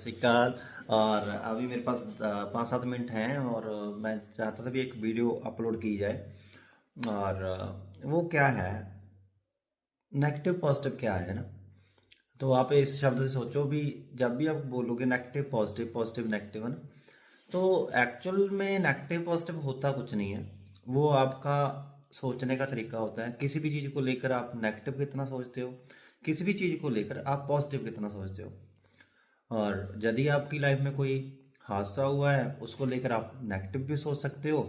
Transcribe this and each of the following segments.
श्री अकाल। और अभी मेरे पास 5-7 मिनट हैं और मैं चाहता था भी एक वीडियो अपलोड की जाए। और वो क्या है, नेगेटिव पॉजिटिव क्या है ना। तो आप इस शब्द से सोचो भी, जब भी आप बोलोगे नेगेटिव पॉजिटिव पॉजिटिव नेगेटिव है ना, तो एक्चुअल में नेगेटिव पॉजिटिव होता कुछ नहीं है। वो आपका सोचने का तरीका होता है। किसी भी चीज़ को लेकर आप नेगेटिव कितना सोचते हो, किसी भी चीज़ को लेकर आप पॉजिटिव कितना सोचते हो। और यदि आपकी लाइफ में कोई हादसा हुआ है, उसको लेकर आप नेगेटिव भी सोच सकते हो,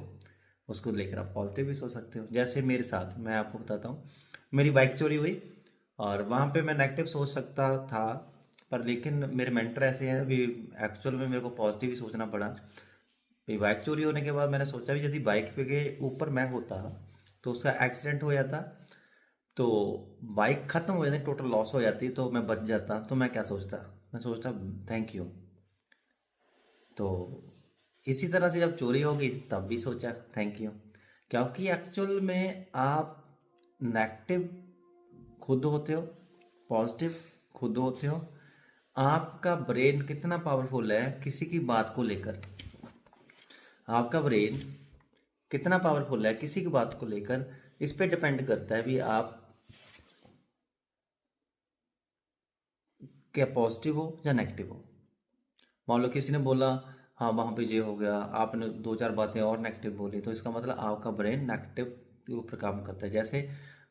उसको लेकर आप पॉजिटिव भी सोच सकते हो। जैसे मेरे साथ, मैं आपको बताता हूँ, मेरी बाइक चोरी हुई और वहाँ पे मैं नेगेटिव सोच सकता था, पर लेकिन मेरे मेंटर ऐसे हैं भी, एक्चुअल में मेरे को पॉजिटिव ही सोचना पड़ा। भी बाइक चोरी होने के बाद मैंने सोचा भी यदि बाइक पे के ऊपर मैं होता तो उसका एक्सीडेंट हो जाता, तो बाइक खत्म हो जाती, टोटल लॉस हो जाती, तो मैं बच जाता, तो मैं क्या सोचता, मैं सोचता थैंक यू। तो इसी तरह से जब चोरी होगी तब भी सोचा थैंक यू। क्योंकि एक्चुअल में आप नेगेटिव खुद होते हो, पॉजिटिव खुद होते हो। आपका ब्रेन कितना पावरफुल है किसी की बात को लेकर, आपका ब्रेन कितना पावरफुल है किसी की बात को लेकर, इस पे डिपेंड करता है भी आप क्या पॉजिटिव हो या नेगेटिव हो। मान लो किसी ने बोला हाँ वहाँ पे ये हो गया, आपने दो चार बातें और नेगेटिव बोली, तो इसका मतलब आपका ब्रेन नेगेटिव के ऊपर काम करता है। जैसे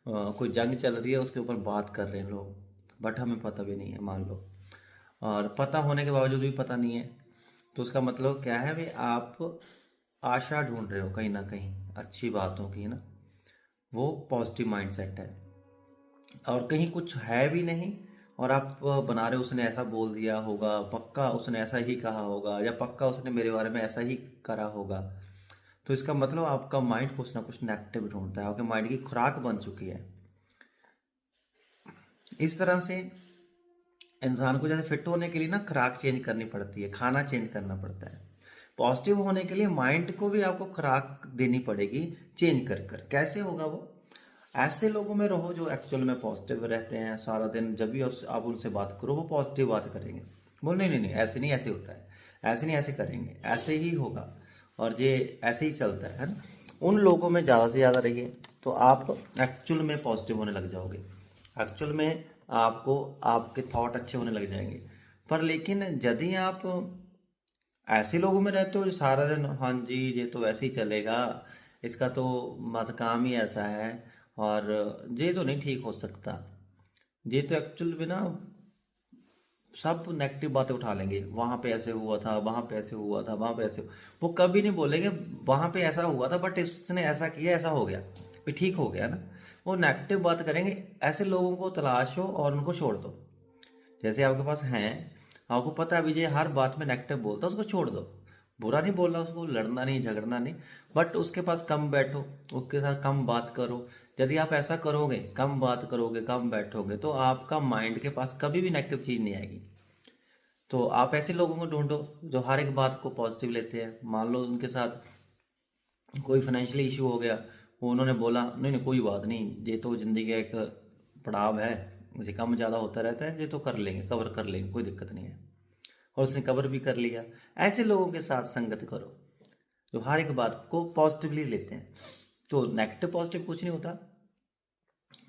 कोई जंग चल रही है, उसके ऊपर बात कर रहे हैं लोग, बट हमें पता भी नहीं है मान लो, और पता होने के बावजूद भी पता नहीं है, तो उसका मतलब क्या है भाई, आप आशा ढूंढ रहे हो कहीं ना कहीं अच्छी बातों की, है ना। वो पॉजिटिव माइंडसेट है। और कहीं कुछ है भी नहीं, और आप बना रहे हो उसने ऐसा बोल दिया होगा, पक्का उसने ऐसा ही कहा होगा, या पक्का उसने मेरे बारे में ऐसा ही करा होगा, तो इसका मतलब आपका माइंड कुछ ना कुछ नेगेटिव ढूंढता है, आपके माइंड की खुराक बन चुकी है। इस तरह से इंसान को जैसे फिट होने के लिए ना खुराक चेंज करनी पड़ती है, खाना चेंज करना पड़ता है। पॉजिटिव होने के लिए माइंड को भी आपको खुराक देनी पड़ेगी, चेंज कर कर। कैसे होगा वो? ऐसे लोगों में रहो जो एक्चुअल में पॉजिटिव रहते हैं, सारा दिन जब भी आप उनसे बात करो वो पॉजिटिव बात करेंगे। बोल नहीं नहीं नहीं, ऐसे नहीं, ऐसे होता है, ऐसे नहीं, ऐसे करेंगे, ऐसे ही होगा, और ये ऐसे ही चलता है ना। उन लोगों में ज़्यादा से ज़्यादा रहिए, तो आप एक्चुअल में पॉजिटिव होने लग जाओगे। एक्चुअल में आपको आपके थॉट अच्छे होने लग जाएंगे। पर लेकिन यदि आप ऐसे लोगों में रहते हो जो सारा दिन हाँ जी ये तो वैसे ही चलेगा, इसका तो मत काम ही ऐसा है, और ये तो नहीं ठीक हो सकता, ये तो एक्चुअल में ना सब नेगेटिव बातें उठा लेंगे, वहां पे ऐसे हुआ था, वहां पे ऐसे हुआ था, वहां पे ऐसे, वो कभी नहीं बोलेंगे वहां पे ऐसा हुआ था बट इसने ऐसा किया, ऐसा हो गया, भी ठीक हो गया ना। वो नेगेटिव बात करेंगे। ऐसे लोगों को तलाशो और उनको छोड़ दो। जैसे आपके पास हैं, आपको पता है विजय हर बात में नेगेटिव बोलता है, उसको छोड़ दो। बुरा नहीं बोल रहा, उसको लड़ना नहीं झगड़ना नहीं, बट उसके पास कम बैठो, उसके साथ कम बात करो। यदि आप ऐसा करोगे, कम बात करोगे, कम बैठोगे, तो आपका माइंड के पास कभी भी नेगेटिव चीज नहीं आएगी। तो आप ऐसे लोगों को ढूंढो जो हर एक बात को पॉजिटिव लेते हैं। मान लो उनके साथ कोई फाइनेंशियल इशू हो गया, वो उन्होंने बोला नहीं नहीं कोई बात नहीं, ये तो जिंदगी का एक पड़ाव है, इसे कम ज़्यादा होता रहता है, ये तो कर लेंगे, कवर कर लेंगे, कोई दिक्कत नहीं है, और उसने कवर भी कर लिया। ऐसे लोगों के साथ संगत करो जो हर एक बात को पॉजिटिवली लेते हैं। तो नेगेटिव पॉजिटिव कुछ नहीं होता।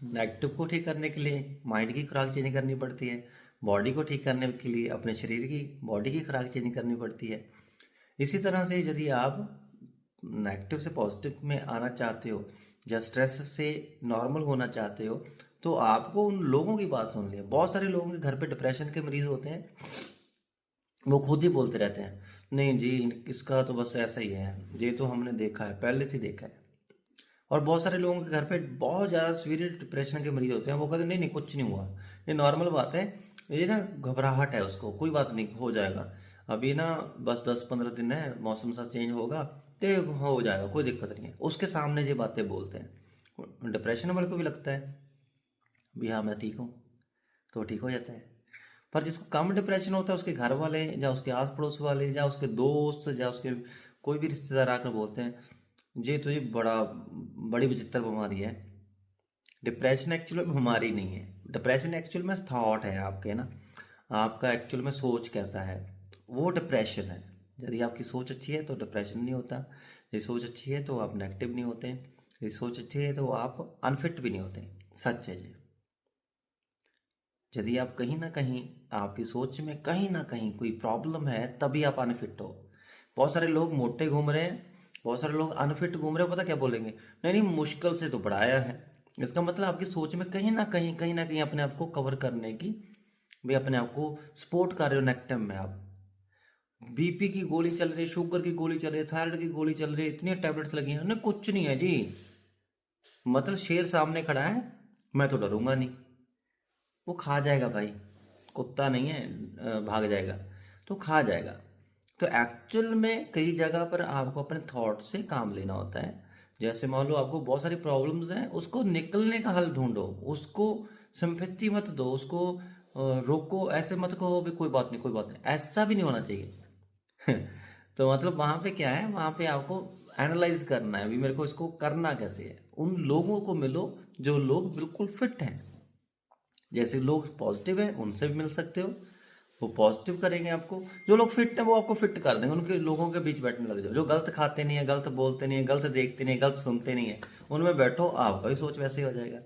नेगेटिव को ठीक करने के लिए माइंड की खुराक चेंज करनी पड़ती है, बॉडी को ठीक करने के लिए अपने शरीर की बॉडी की खुराक चेंज करनी पड़ती है। इसी तरह से यदि आप नेगेटिव से पॉजिटिव में आना चाहते हो, या स्ट्रेस से नॉर्मल होना चाहते हो, तो आपको उन लोगों की बात सुननी है। बहुत सारे लोगों के घर पे डिप्रेशन के मरीज होते हैं, वो खुद ही बोलते रहते हैं नहीं जी इसका तो बस ऐसा ही है, ये तो हमने देखा है, पहले से देखा है। और बहुत सारे लोगों के घर पे बहुत ज़्यादा सीवियर डिप्रेशन के मरीज होते हैं, वो कहते हैं नहीं नहीं कुछ नहीं हुआ, ये नॉर्मल बात है, ये ना घबराहट है उसको, कोई बात नहीं हो जाएगा, अभी ना बस 10-15 दिन है, मौसम सा चेंज होगा तो हो जाएगा, कोई दिक्कत नहीं है। उसके सामने ये बातें बोलते हैं, डिप्रेशन वाले को भी लगता है भी हाँ मैं ठीक हूँ, तो ठीक हो जाता है। पर जिसको कम डिप्रेशन होता है, उसके घर वाले या उसके आस पड़ोस वाले या उसके दोस्त या उसके कोई भी रिश्तेदार आकर बोलते हैं ये तो ये बड़ा बड़ी विचित्र बीमारी है। डिप्रेशन एक्चुअल में बीमारी नहीं है, डिप्रेशन एक्चुअल में थॉट है आपके ना, आपका एक्चुअल में सोच कैसा है। वो डिप्रेशन है। यदि आपकी सोच अच्छी है तो डिप्रेशन नहीं होता, यदि सोच अच्छी है तो आप नेगेटिव नहीं होते, यदि सोच अच्छी है तो आप अनफिट भी नहीं होते। सच है जी। यदि आप कहीं ना कहीं आपकी सोच में कहीं ना कहीं कोई प्रॉब्लम है तभी आप अनफिट हो। बहुत सारे लोग मोटे घूम रहे हैं, बहुत सारे लोग अनफिट घूम रहे हैं, पता क्या बोलेंगे, नहीं नहीं मुश्किल से तो बढ़ाया है। इसका मतलब आपकी सोच में कहीं ना कहीं अपने आप को कवर करने की, भी अपने आप को सपोर्ट कर रहे हो नेगेटिव में आप। बीपी की गोली चल रही है, शुगर की गोली चल रही है, थायराइड की गोली चल रही है, इतनी टैबलेट्स लगी हैं, उन्हें कुछ नहीं है जी। मतलब शेर सामने खड़ा है, मैं तो डरूंगा नहीं, वो खा जाएगा भाई, कुत्ता नहीं है भाग जाएगा, तो खा जाएगा। तो एक्चुअल में कई जगह पर आपको अपने थॉट से काम लेना होता है। जैसे मान लो आपको बहुत सारी प्रॉब्लम्स हैं, उसको निकलने का हल ढूंढो, उसको सिंपैथी मत दो, उसको रोको, ऐसे मत कहो भी कोई बात नहीं कोई बात नहीं, ऐसा भी नहीं होना चाहिए। तो मतलब वहां पे क्या है, वहां पे आपको एनालाइज करना है भी मेरे को इसको करना कैसे है। उन लोगों को मिलो जो लोग बिल्कुल फिट हैं। जैसे लोग पॉजिटिव हैं उनसे भी मिल सकते हो, वो पॉजिटिव करेंगे आपको। जो लोग फिट हैं वो आपको फिट कर देंगे, उनके लोगों के बीच बैठने लग जाओ। जो गलत खाते नहीं है, गलत बोलते नहीं है, गलत देखते नहीं है, गलत सुनते नहीं है, उनमें बैठो, आपका भी सोच वैसे ही हो जाएगा।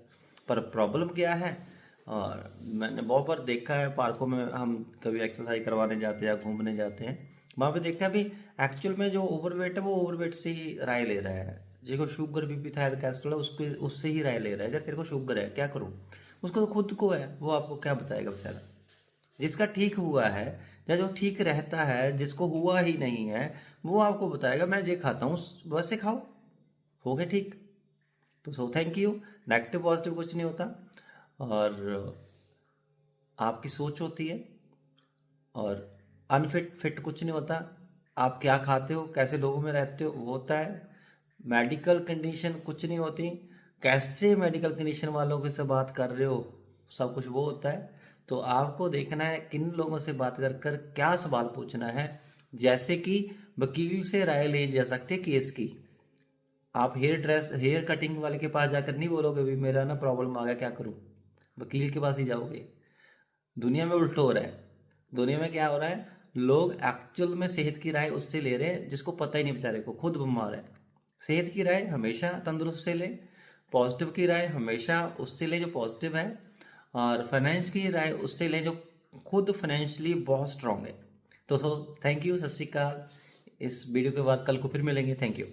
पर प्रॉब्लम क्या है, और मैंने बहुत बार देखा है पार्कों में, हम कभी एक्सरसाइज करवाने जाते हैं या घूमने जाते हैं, वहां पे देखा है भी एक्चुअल में जो ओवरवेट है वो ओवरवेट से ही राय ले रहा है। जिसको शुगर बीपी थायराइड कैस्ट्रोल है उसको उससे ही राय ले रहा है, जब तेरे को शुगर है क्या करूं, उसको तो खुद को है, वो आपको क्या बताएगा बेचारा। जिसका ठीक हुआ है या जो ठीक रहता है, जिसको हुआ ही नहीं है, वो आपको बताएगा मैं ये खाता हूँ, वैसे खाओ, हो गया ठीक। तो so thank you. Negative positive कुछ नहीं होता, और आपकी सोच होती है। और अनफिट फिट कुछ नहीं होता, आप क्या खाते हो, कैसे लोगों में रहते हो, वो होता है। मेडिकल कंडीशन कुछ नहीं होती, कैसे मेडिकल कंडीशन वालों के से बात कर रहे हो, सब कुछ वो होता है। तो आपको देखना है किन लोगों से बात कर कर क्या सवाल पूछना है। जैसे कि वकील से राय ले जा सकते केस की, आप हेयर कटिंग वाले के पास जाकर नहीं बोलोगे भी मेरा ना प्रॉब्लम आ गया क्या करूं, वकील के पास ही जाओगे। दुनिया में उल्टा हो रहा है। दुनिया में क्या हो रहा है, लोग एक्चुअल में सेहत की राय उससे ले रहे हैं जिसको पता ही नहीं, बेचारे को खुद बीमार है। सेहत की राय हमेशा तंदुरुस्त से ले, पॉजिटिव की राय हमेशा उससे ले जो पॉजिटिव है, और फाइनेंस की राय उससे ले जो खुद फाइनेंशियली बहुत स्ट्रांग है। तो थैंक यू, सत श्री अकाल। इस वीडियो के बाद कल को फिर मिलेंगे, थैंक यू।